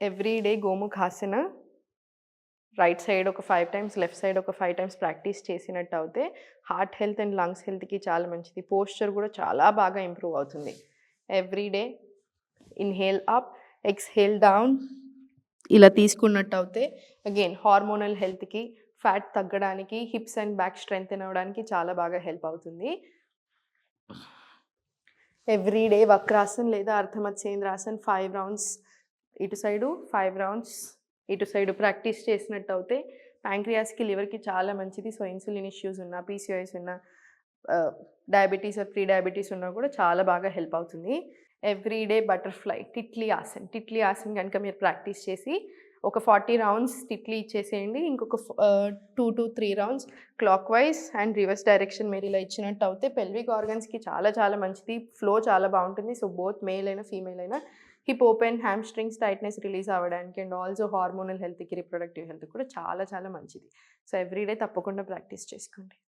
Everyday గోముఖాసన right side ఒక 5 times, left side ఒక 5 times practice చేసినట్టు అవుతే హార్ట్ హెల్త్ అండ్ లంగ్స్ హెల్త్‌కి చాలా మంచిది. పోస్చర్ కూడా చాలా బాగా ఇంప్రూవ్ అవుతుంది. Everyday inhale up, exhale down ఇలా తీసుకున్నట్టు అవుతే అగైన్ హార్మోనల్ హెల్త్‌కి, ఫ్యాట్ తగ్గడానికి, హిప్స్ అండ్ బ్యాక్ స్ట్రెంథెన్ అవ్వడానికి చాలా బాగా హెల్ప్ అవుతుంది. ఎవ్రీడే వక్రాసన్ లేదా అర్ధమత్స్యేంద్రాసన్ 5 రౌండ్స్ ఇటు సైడు, 5 రౌండ్స్ ఇటు సైడు ప్రాక్టీస్ చేసినట్టు అవుతే ప్యాంక్రియాస్‌కి, లివర్‌కి చాలా మంచిది. సో, ఇన్సులిన్ ఇష్యూస్ ఉన్నా, పీసీఓఎస్ ఉన్నా, డయాబెటీస్ ఆర్ ప్రీ డయాబెటీస్ ఉన్నా కూడా చాలా బాగా హెల్ప్ అవుతుంది. Everyday butterfly, Titli Asan. టిట్లీ ఆసన్ గనుక మీరు ప్రాక్టీస్ చేసి ఒక 40 రౌండ్స్ టిట్లీ ఇచ్చేసేయండి. ఇంకొక 2-3 rounds clock wise and reverse direction మీరు ఇలా ఇచ్చినట్టు అవుతే పెల్విక్ ఆర్గన్స్‌కి చాలా చాలా మంచిది. ఫ్లో చాలా బావుంటుంది. సో, బోత్ మేల్ అయినా, ఫీమేల్ అయినా hip open, hamstrings tightness release అవ్వడానికి అండ్ ఆల్సో హార్మోనల్ హెల్త్‌కి, రిప్రొడక్టివ్ హెల్త్‌కి కూడా చాలా చాలా మంచిది. సో, ఎవ్రీడే తప్పకుండా ప్రాక్టీస్ చేసుకోండి.